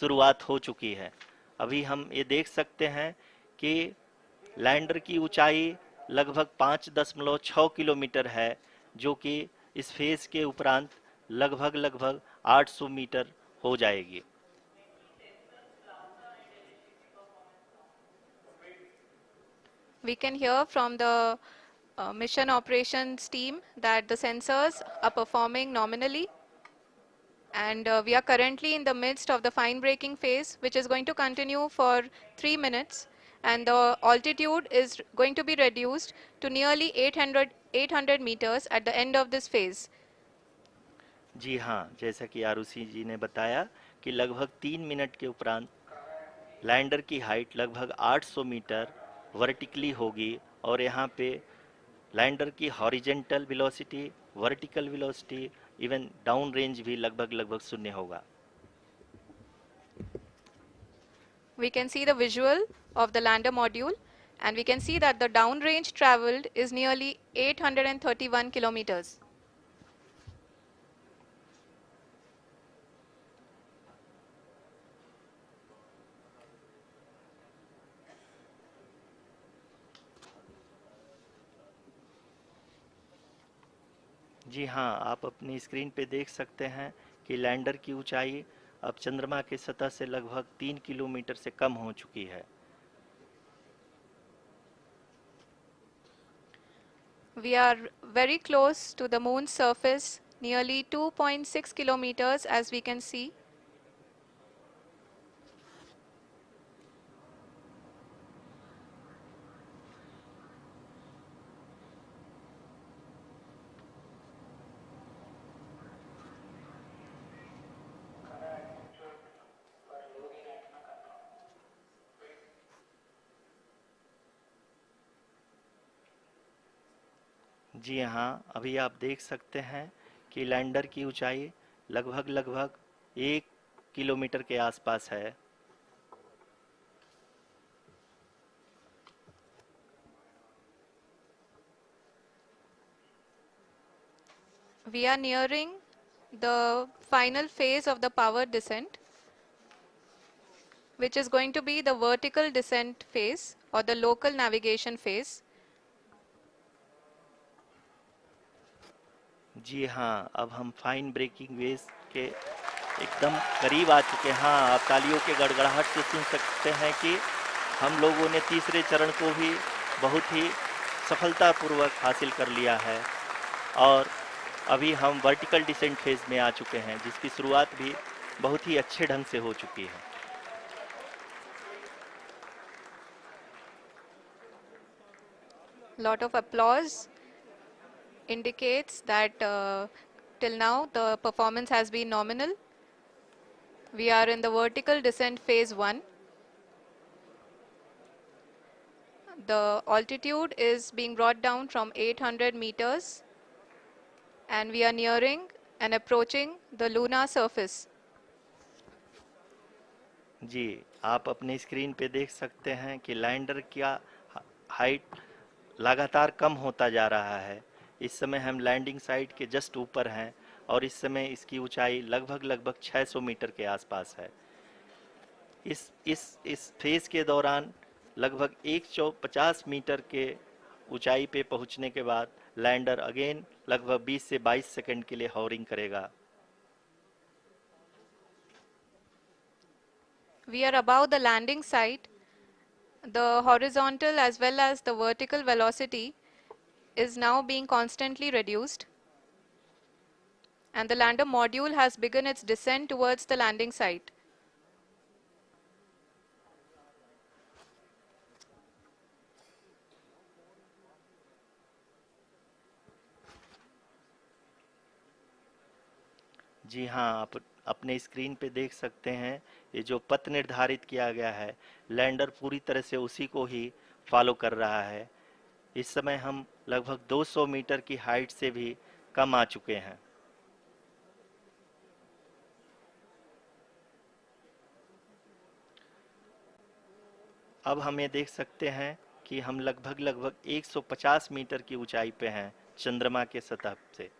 शुरुआत हो चुकी है। अभी हम ये देख सकते हैं कि लैंडर की ऊंचाई लगभग 5.6 किलोमीटर है, जो कि इस फेज के उपरांत लगभग 800 मीटर हो जाएगी। We can hear from the mission operations team that the sensors are performing nominally, and we are currently in the midst of the fine braking phase, which is going to continue for 3 minutes, and the altitude is going to be reduced to nearly 800 meters at the end of this phase. जी हाँ, जैसा कि आरुषि जी ने बताया कि लगभग 3 minute के उपरांत lander की हाइट लगभग 800 मीटर वर्टिकली होगी और यहाँ पे लैंडर की horizontal velocity, vertical velocity, even down range भी लगभग शून्य होगा। We can see the visual of the lander module, and we can see that the downrange traveled is nearly 831 kilometers. जी हाँ, आप अपनी स्क्रीन पे देख सकते हैं कि लैंडर की ऊंचाई अब चंद्रमा की सतह से लगभग 3 किलोमीटर से कम हो चुकी है। We are very close to the moon's surface, nearly 2.6 kilometers as we can see. जी हाँ, अभी आप देख सकते हैं कि लैंडर की ऊंचाई लगभग लगभग 1 किलोमीटर के आसपास है। We are nearing the final phase of the power descent, which is going to be the vertical descent phase or the local navigation phase. जी हाँ, अब हम फाइन ब्रेकिंग वेव्स के एकदम करीब आ चुके हैं। हाँ, आप तालियों के गड़गड़ाहट से सुन सकते हैं कि हम लोगों ने तीसरे चरण को भी बहुत ही सफलतापूर्वक हासिल कर लिया है और अभी हम वर्टिकल डिसेंट फेज में आ चुके हैं, जिसकी शुरुआत भी बहुत ही अच्छे ढंग से हो चुकी है। Lot of applause indicates that till now the performance has been nominal. We are in the vertical descent phase 1. The altitude is being brought down from 800 meters and we are nearing and approaching the lunar surface. जी, आप अपने screen पे देख सकते हैं कि lander का height लगातार कम होता जा रहा है। इस समय हम लैंडिंग साइट के जस्ट ऊपर हैं और इस समय इसकी ऊंचाई लगभग लगभग 600 मीटर के आसपास है। इस फेज के दौरान लगभग 150 मीटर के ऊंचाई पे पहुंचने के बाद लैंडर अगेन लगभग 20 से 22 सेकंड के लिए हॉवरिंग करेगा। We are above the landing site. The horizontal as well as the vertical velocity is now being constantly reduced. And the lander module has begun its descent towards the landing site. जी हाँ, आप अपने screen पे देख सकते हैं ये जो पथ निर्धारित किया गया है, लैंडर पूरी तरह से उसी को ही फॉलो कर रहा है। इस समय हम लगभग 200 मीटर की हाइट से भी कम आ चुके हैं। अब हम ये देख सकते हैं कि हम लगभग लगभग 150 मीटर की ऊंचाई पे हैं चंद्रमा के सतह से।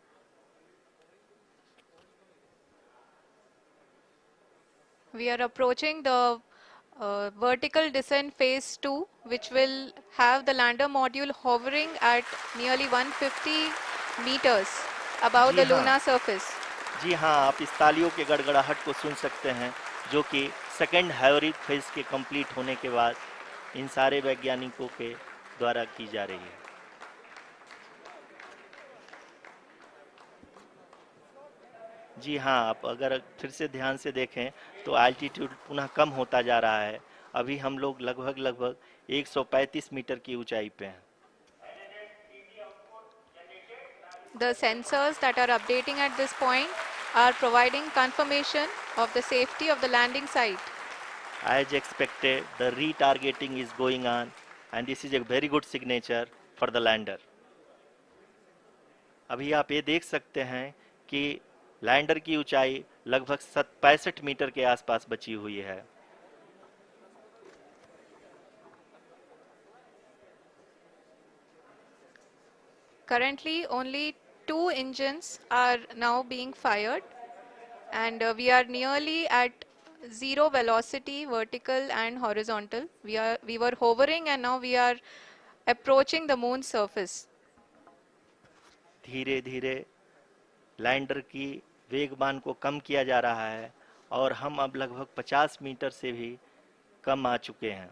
We are approaching the vertical descent phase 2, which will have the lander module hovering at nearly 150 meters above ji the हाँ, lunar surface. जी हाँ, आप इस तालियों के गड़गड़ाहट को सुन सकते हैं, जो कि सेकंड हैवरिक फेज के कंप्लीट होने के बाद इन सारे वैज्ञानिकों के द्वारा की जा रही है। जी हाँ, आप अगर फिर से ध्यान से देखें तो एल्टीट्यूड पुनः कम होता जा रहा है। अभी हम लोग लगभग लगभग 135 मीटर की ऊंचाई पे हैं। The sensors that are updating at this point are providing confirmation of the safety of the landing site. As expected, the retargeting is going on and this is a very good signature for the lander. अभी आप ये देख सकते हैं कि lander की ऊंचाई लगभग 65 मीटर के आसपास बची हुई है। Currently, only 2 engines are now being fired, and we are nearly at zero velocity, vertical and horizontal. We were hovering, and now we are approaching the moon's surface. धीरे धीरे लैंडर की वेगमान को कम किया जा रहा है और हम अब लगभग 50 मीटर से भी कम आ चुके हैं।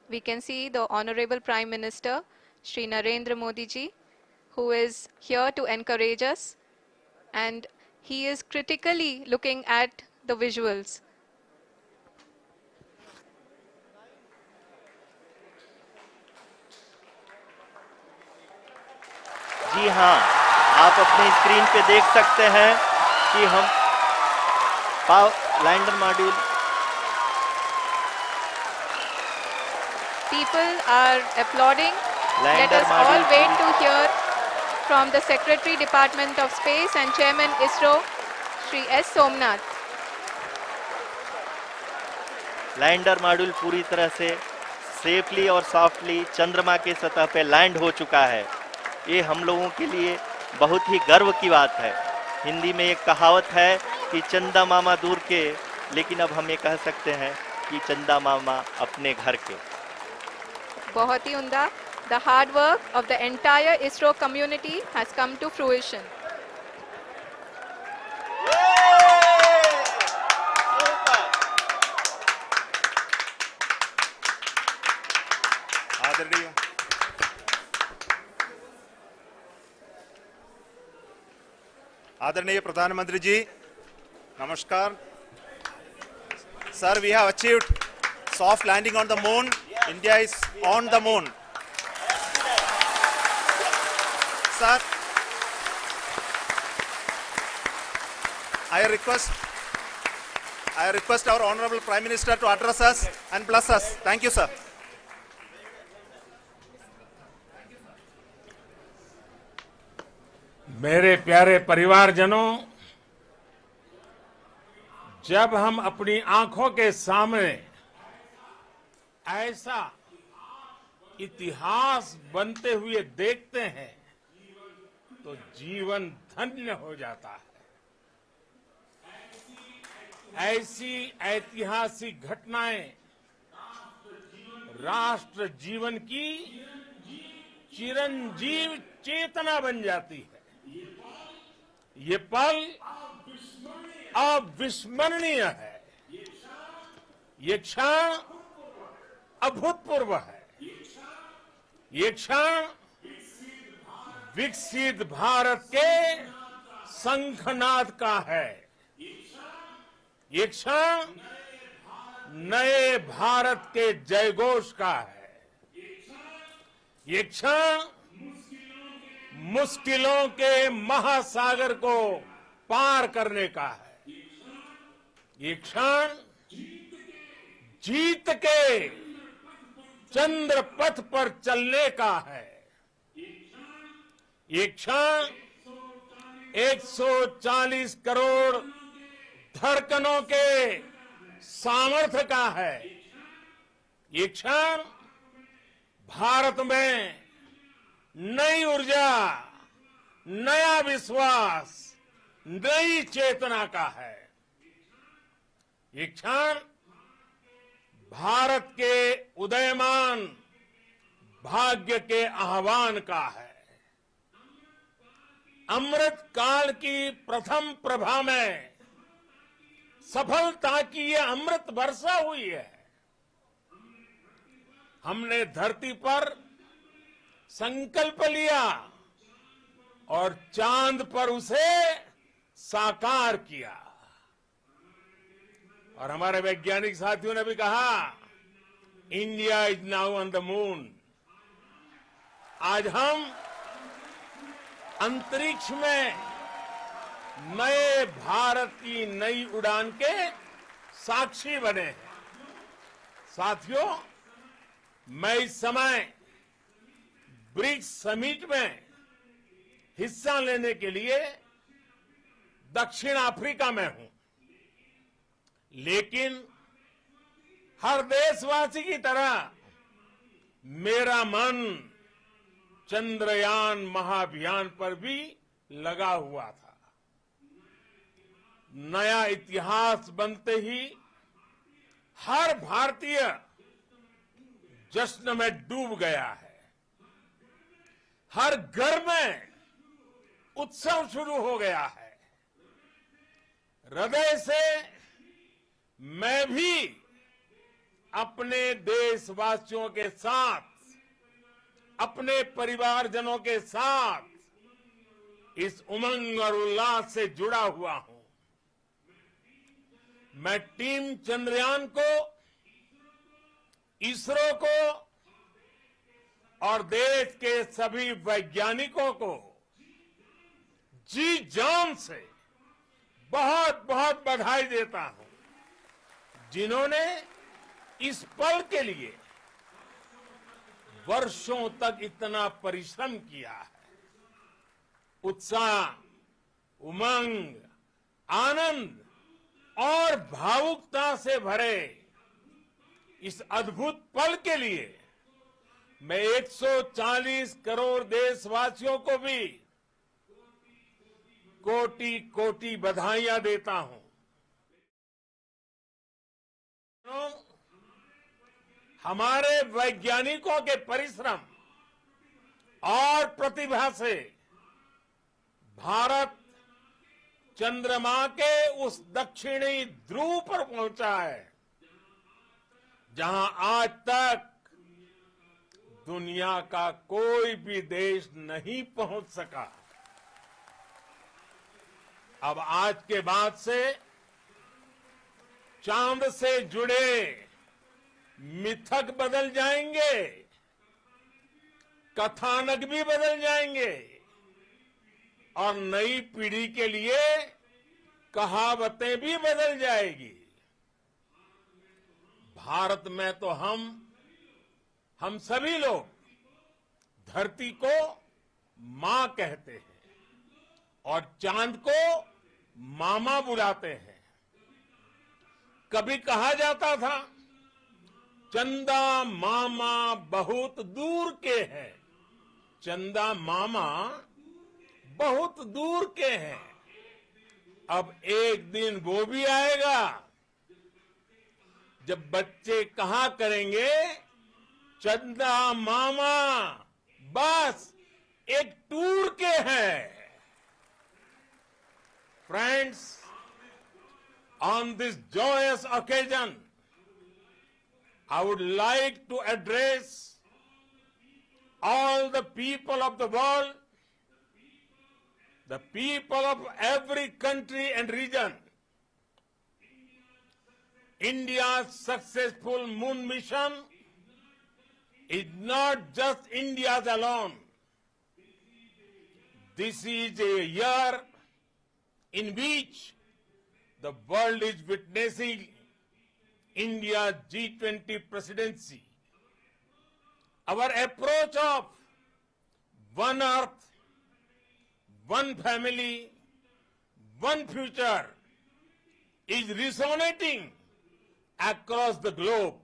We can see the Honorable Prime Minister, Shri Narendra Modi ji, who is here to encourage us, and he is critically looking at the visuals. जी हाँ, आप अपनी स्क्रीन पे देख सकते हैं कि हम lander module People are applauding. Let lander us all module wait to hear from the Secretary Department of Space and Chairman ISRO, Shri S. Somnath. Lander module पूरी तरह से सेफली और सॉफ्टली चंद्रमा के सतह पे लैंड हो चुका है। ये हम लोगों के लिए बहुत ही गर्व की बात है। हिंदी में एक कहावत है कि चंदा मामा दूर के, लेकिन अब हम ये कह सकते हैं कि चंदा मामा अपने घर के। बहुत ही उम्दा. The hard work of the entire ISRO community has come to fruition. आदरणीय आदरणीय प्रधानमंत्री जी, नमस्कार. Sir, we have achieved soft landing on the moon. India is on the moon. Sir, I request our Honorable Prime Minister to address us and bless us. Thank you, sir. मेरे प्यारे परिवारजनों, जब हम अपनी आंखों के सामने ऐसा इतिहास बनते हुए देखते हैं तो जीवन धन्य हो जाता है। ऐसी ऐतिहासिक घटनाएं राष्ट्र जीवन की चिरंजीव चेतना बन जाती है। ये पल अविस्मरणीय है। ये क्षण अभूतपूर्व है। ये क्षण विकसित भारत के शंखनाद का है। ये क्षण नए भारत के जयघोष का है। ये क्षण मुश्किलों के महासागर को पार करने का है। ये क्षण जीत के चंद्र पथ पर चलने का है। ये क्षण 140 करोड़ धड़कनों के सामर्थ्य का है। ये क्षण भारत में नई ऊर्जा, नया विश्वास, नई चेतना का है। ये क्षण भारत के उदयमान भाग्य के आह्वान का है। अमृत काल की प्रथम प्रभा में सफलता की ये अमृत वर्षा हुई है। हमने धरती पर संकल्प लिया और चांद पर उसे साकार किया। और हमारे वैज्ञानिक साथियों ने भी कहा, India is now on the moon. आज हम अंतरिक्ष में नए भारत की नई उड़ान के साक्षी बने हैं। साथियों, मैं इस समय ब्रिक्स समिट में हिस्सा लेने के लिए दक्षिण अफ्रीका में हूं, लेकिन हर देशवासी की तरह मेरा मन चंद्रयान महाअभियान पर भी लगा हुआ था। नया इतिहास बनते ही हर भारतीय जश्न में डूब गया है। हर घर में उत्सव शुरू हो गया है। हृदय से मैं भी अपने देशवासियों के साथ, अपने परिवारजनों के साथ इस उमंग और उल्लास से जुड़ा हुआ हूं। मैं टीम चंद्रयान को, इसरो को और देश के सभी वैज्ञानिकों को जी जान से बहुत बहुत बधाई देता हूं, जिन्होंने इस पल के लिए वर्षों तक इतना परिश्रम किया है। उत्साह, उमंग, आनंद और भावुकता से भरे इस अद्भुत पल के लिए मैं 140 करोड़ देशवासियों को भी कोटि कोटि बधाइयां देता हूं। हमारे वैज्ञानिकों के परिश्रम और प्रतिभा से भारत चंद्रमा के उस दक्षिणी ध्रुव पर पहुंचा है, जहां आज तक दुनिया का कोई भी देश नहीं पहुंच सका। अब आज के बाद से चांद से जुड़े मिथक बदल जाएंगे, कथानक भी बदल जाएंगे और नई पीढ़ी के लिए कहावतें भी बदल जाएगी। भारत में तो हम सभी लोग धरती को मां कहते हैं और चांद को मामा बुलाते हैं। कभी कहा जाता था, चंदा मामा बहुत दूर के हैं। चंदा मामा बहुत दूर के हैं। अब एक दिन वो भी आएगा जब बच्चे कहा करेंगे, चंदा मामा बस एक टूर के हैं। Friends, on this joyous occasion, I would like to address all the people of the world, the people of every country and region. India's successful moon mission is not just India's alone. This is a year in which the world is witnessing India's G20 presidency. Our approach of one earth, one family, one future is resonating across the globe.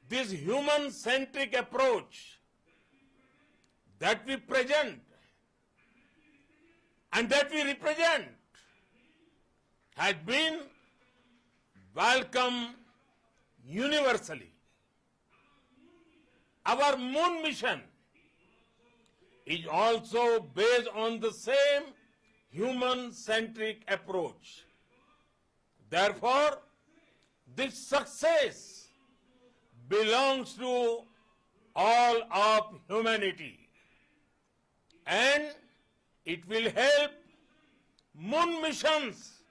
This human-centric approach that we present and that we represent has been welcomed universally. Our moon mission is also based on the same human-centric approach. Therefore, this success belongs to all of humanity, and it will help moon missions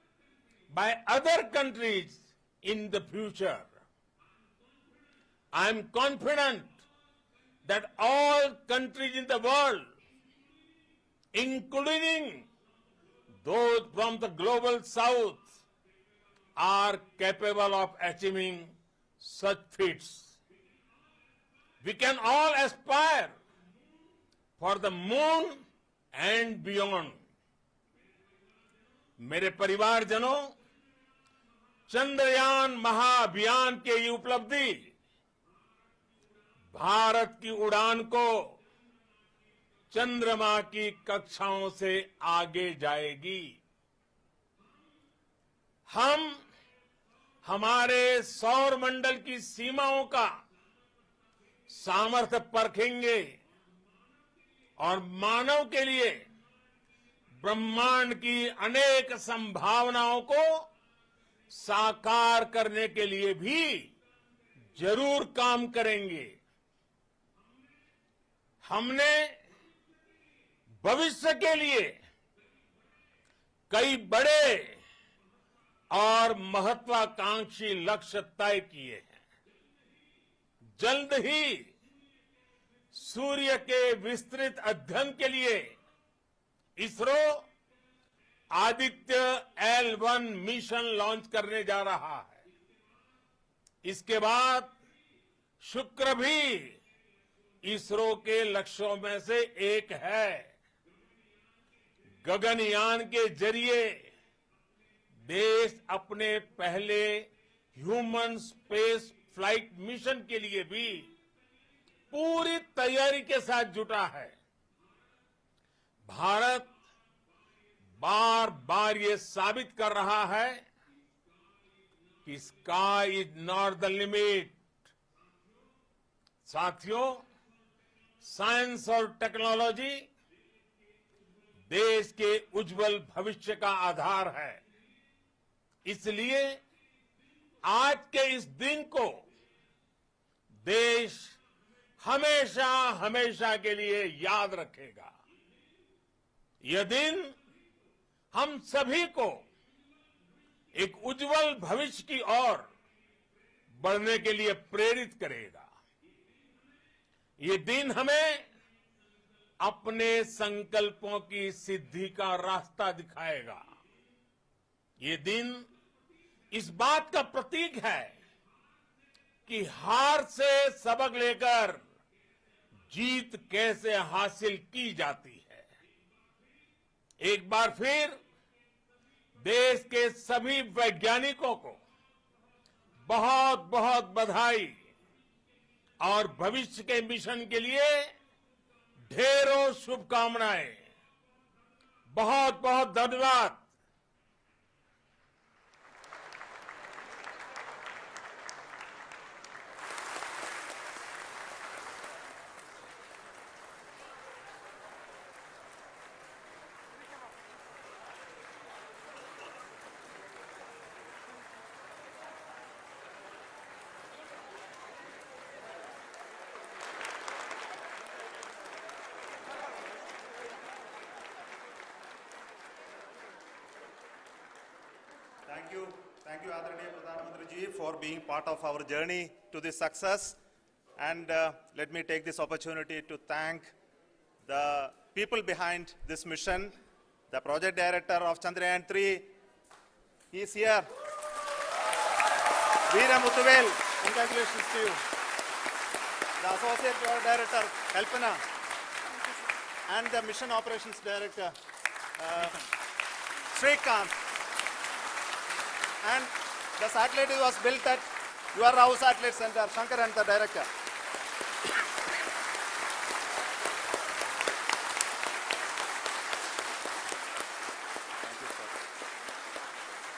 by other countries in the future. I am confident that all countries in the world, including those from the global south, are capable of achieving such feats. We can all aspire for the moon and beyond. मेरे परिवारजनों, चंद्रयान महाअभियान की ये उपलब्धि भारत की उड़ान को चंद्रमा की कक्षाओं से आगे जाएगी। हम हमारे सौर मंडल की सीमाओं का सामर्थ्य परखेंगे और मानव के लिए ब्रह्मांड की अनेक संभावनाओं को साकार करने के लिए भी जरूर काम करेंगे। हमने भविष्य के लिए कई बड़े और महत्वाकांक्षी लक्ष्य तय किए हैं। जल्द ही सूर्य के विस्तृत अध्ययन के लिए ISRO Aditya L1 mission launch करने जा रहा है। इसके बाद शुक्र भी इसरो के लक्ष्यों में से एक है। गगनयान के जरिए देश अपने पहले ह्यूमन स्पेस फ्लाइट मिशन के लिए भी पूरी तैयारी के साथ जुटा है। भारत बार बार ये साबित कर रहा है कि sky is not the limit. साथियों, साइंस और टेक्नोलॉजी देश के उज्जवल भविष्य का आधार है। इसलिए आज के इस दिन को देश हमेशा हमेशा के लिए याद रखेगा। यह दिन हम सभी को एक उज्जवल भविष्य की ओर बढ़ने के लिए प्रेरित करेगा। ये दिन हमें अपने संकल्पों की सिद्धि का रास्ता दिखाएगा। ये दिन इस बात का प्रतीक है कि हार से सबक लेकर जीत कैसे हासिल की जाती है। एक बार फिर देश के सभी वैज्ञानिकों को बहुत बहुत बधाई और भविष्य के मिशन के लिए ढेरों शुभकामनाएं। बहुत बहुत धन्यवाद। Thank you, Adharaniya Pradhan Mantri ji, for being part of our journey to this success. And let me take this opportunity to thank the people behind this mission, the project director of Chandrayaan-3. He is here. Veera Muthuvel, congratulations to you. The associate project director, Kalpana, and the mission operations director, Srikanth. And the satellite was built at your Rao Satellite Center, Shankar and the director. Thank you, sir.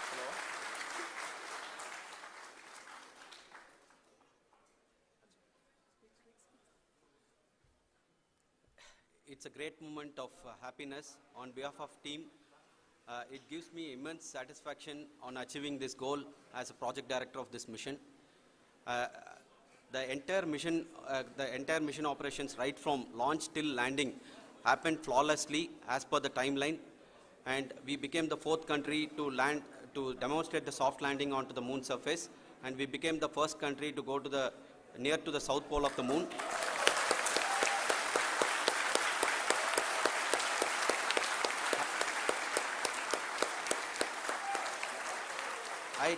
Hello. It's a great moment of happiness on behalf of team. It gives me immense satisfaction on achieving this goal as a project director of this mission. The entire mission operations right from launch till landing happened flawlessly as per the timeline, and we became the 4th country to demonstrate the soft landing onto the moon surface, and we became the first country to go to near to the south pole of the moon. I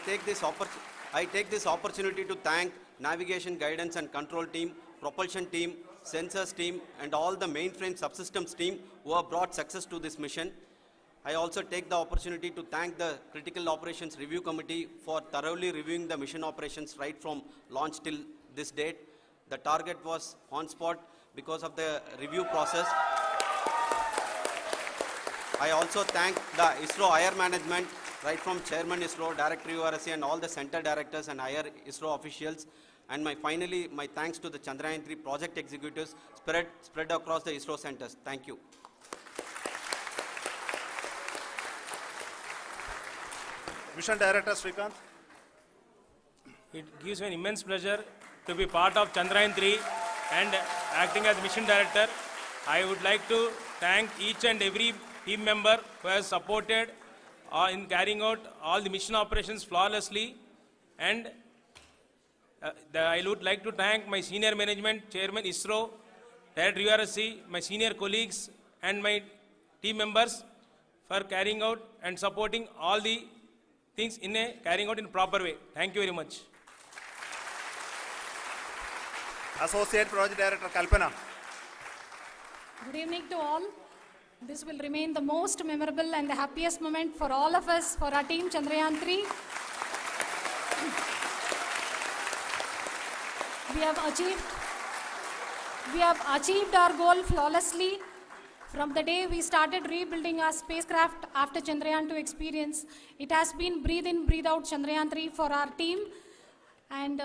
take this opportunity to thank navigation, guidance and control team, propulsion team, sensors team and all the mainframe subsystems team who have brought success to this mission. I also take the opportunity to thank the Critical Operations Review Committee for thoroughly reviewing the mission operations right from launch till this date. The target was on spot because of the review process. I also thank the ISRO Higher Management right from Chairman ISRO, Director URSC, and all the center directors and higher ISRO officials. And finally, my thanks to the Chandrayaan-3 project executives spread across the ISRO centers. Thank you. Mission Director Srikanth. It gives me an immense pleasure to be part of Chandrayaan-3 and acting as Mission Director. I would like to thank each and every team member who has supported in carrying out all the mission operations flawlessly. And I would like to thank my senior management, Chairman ISRO, Director URSC, my senior colleagues and my team members for carrying out and supporting all the things carrying out in a proper way. Thank you very much. Associate Project Director Kalpana. Good evening to all. This will remain the most memorable and the happiest moment for all of us, for our team Chandrayaan-3. We have achieved our goal flawlessly. From the day we started rebuilding our spacecraft after Chandrayaan-2 experience, it has been breathe in, breathe out Chandrayaan-3 for our team. And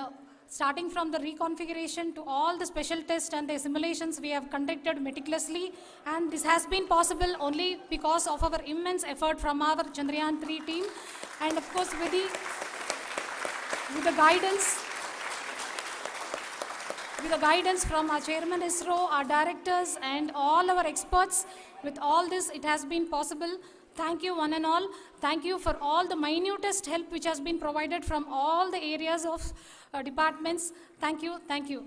starting from the reconfiguration to all the special tests and the simulations we have conducted meticulously. And this has been possible only because of our immense effort from our Chandrayaan-3 team. And of course, with the guidance from our Chairman ISRO, our directors, and all our experts. With all this, it has been possible. Thank you, one and all. Thank you for all the minutest help which has been provided from all the areas of departments. Thank you. Thank you.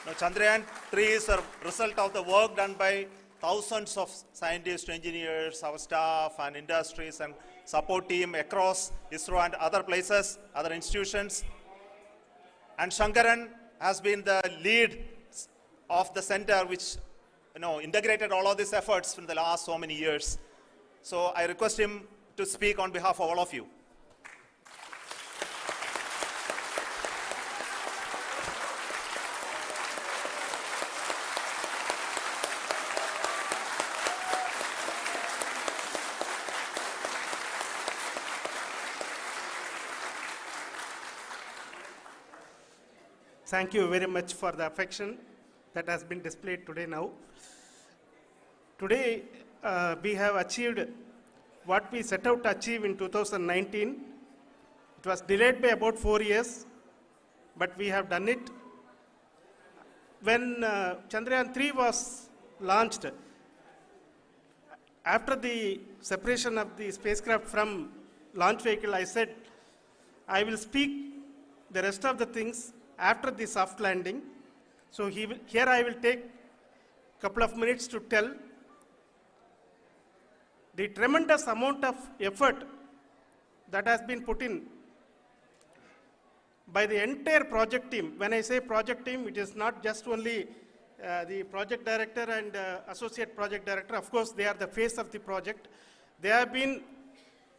Now, Chandrayaan-3 is a result of the work done by thousands of scientists, engineers, our staff, and industries, and support team across ISRO and other places, other institutions. And Shankaran has been the lead of the center which integrated all of these efforts in the last so many years. So I request him to speak on behalf of all of you. Thank you very much for the affection that has been displayed today now. Today, we have achieved what we set out to achieve in 2019. It was delayed by about 4 years, but we have done it. When Chandrayaan-3 was launched, after the separation of the spacecraft from launch vehicle, I said, I will speak the rest of the things after the soft landing. So here I will take a couple of minutes to tell the tremendous amount of effort that has been put in by the entire project team. When I say project team, it is not just only the project director and associate project director. Of course, they are the face of the project. They have been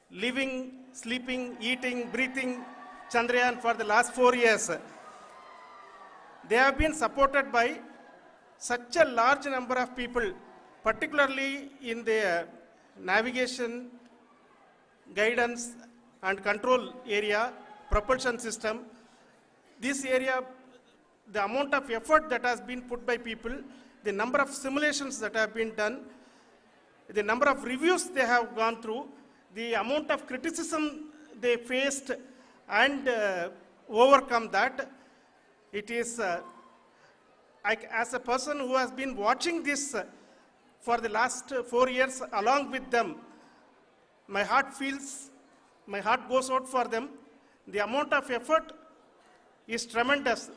living, sleeping, eating, breathing Chandrayaan for the last 4 years. They have been supported by such a large number of people, particularly in the navigation, guidance and control area, propulsion system. This area, the amount of effort that has been put by people, the number of simulations that have been done, the number of reviews they have gone through, the amount of criticism they faced and overcome that. It is, as a person who has been watching this for the last 4 years along with them, my heart goes out for them. The amount of effort is tremendous.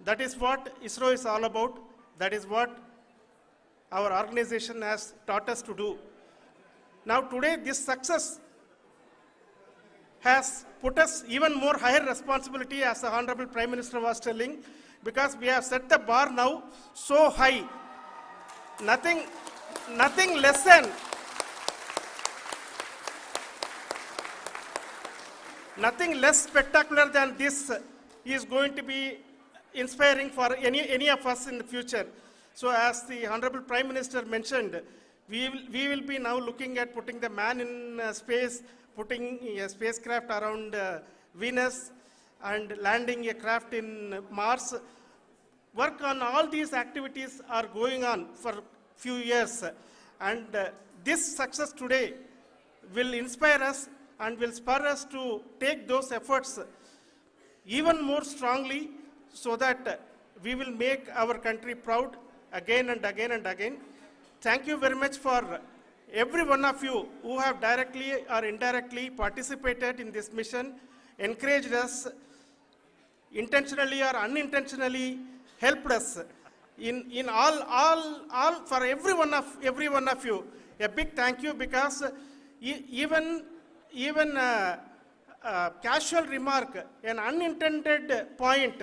That is what ISRO is all about. That is what our organization has taught us to do. Now today, this success has put us even more higher responsibility, as the Honorable Prime Minister was telling, because we have set the bar now so high. Nothing less spectacular than this is going to be inspiring for any of us in the future. So as the Honorable Prime Minister mentioned, we will be now looking at putting the man in space, putting a spacecraft around Venus, and landing a craft in Mars. Work on all these activities are going on for few years, and this success today will inspire us and will spur us to take those efforts even more strongly, so that we will make our country proud again and again and again. Thank you very much for every one of you who have directly or indirectly participated in this mission, encouraged us, intentionally or unintentionally helped us in all for every one of you. A big thank you, because even casual remark, an unintended point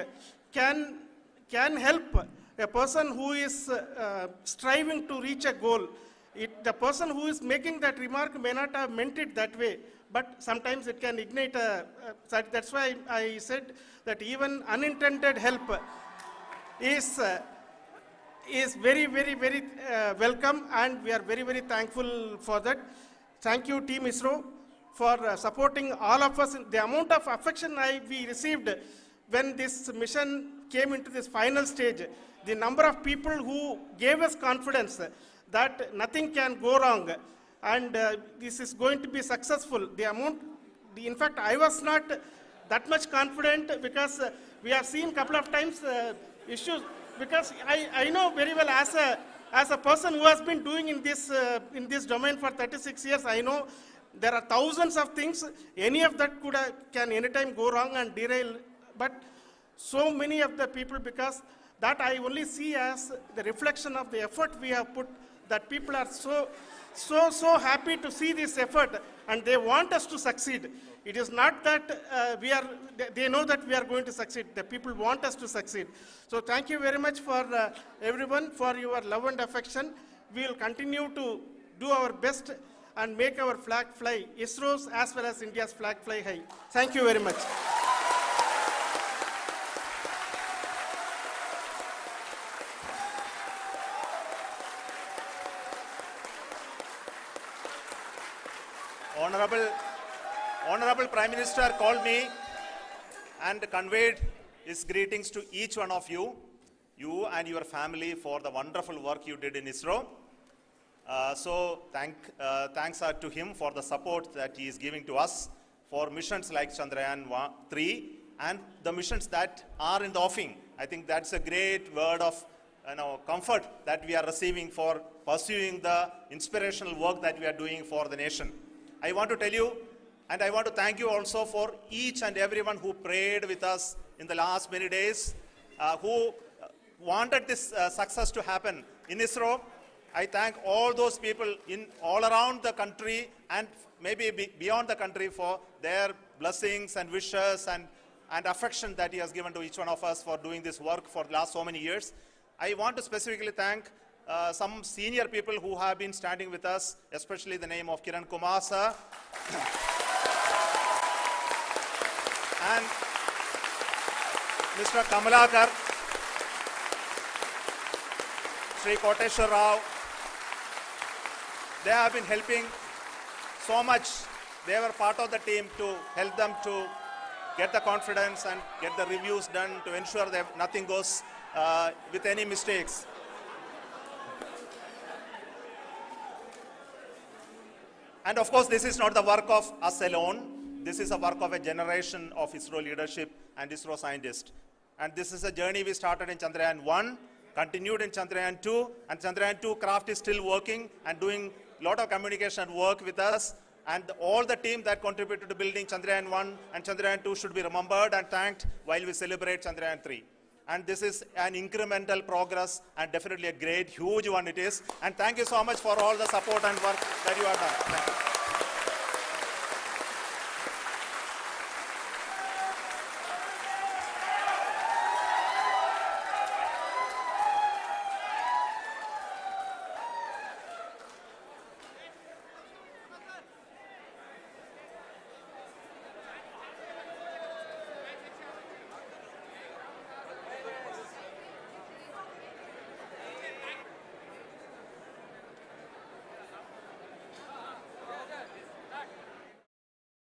can help a person who is striving to reach a goal. The person who is making that remark may not have meant it that way, but sometimes it can ignite that's why I said that even unintended help is very, very, very welcome, and we are very, very thankful for that. Thank you, Team ISRO, for supporting all of us. The amount of affection we received when this mission came into this final stage, the number of people who gave us confidence that nothing can go wrong, and this is going to be successful. In fact, I was not that much confident, because we have seen a couple of times issues, because I know very well, as a person who has been doing in this domain for 36 years, I know there are thousands of things. Any of that can anytime go wrong and derail, but so many of the people, because that I only see as the reflection of the effort we have put, that people are so happy to see this effort, and they want us to succeed. It is not that they know that we are going to succeed. The people want us to succeed. So thank you very much for everyone, for your love and affection. We will continue to do our best and make our flag fly, ISRO's as well as India's flag fly high. Thank you very much. Honorable Prime Minister called me and conveyed his greetings to each one of you and your family, for the wonderful work you did in ISRO. So thanks are to him for the support that he is giving to us for missions like Chandrayaan-3 and the missions that are in the offing. I think that's a great word of comfort that we are receiving for pursuing the inspirational work that we are doing for the nation. I want to tell you, and I want to thank you also for each and everyone who prayed with us in the last many days, who wanted this success to happen in ISRO. I thank all those people all around the country and maybe beyond the country for their blessings and wishes and affection that he has given to each one of us for doing this work for the last so many years. I want to specifically thank some senior people who have been standing with us, especially the name of Kiran Kumar sir and Mr. Kamalakar, Sri Koteshwar Rao. They have been helping so much. They were part of the team to help them to get the confidence and get the reviews done to ensure that nothing goes with any mistakes. And of course, this is not the work of us alone. This is a work of a generation of ISRO leadership and ISRO scientists. And this is a journey we started in Chandrayaan-1, continued in Chandrayaan-2, and Chandrayaan-2 craft is still working and doing a lot of communication work with us. And all the team that contributed to building Chandrayaan-1 and Chandrayaan-2 should be remembered and thanked while we celebrate Chandrayaan-3. And this is an incremental progress and definitely a great, huge one it is. And thank you so much for all the support and work that you have done. Thank you.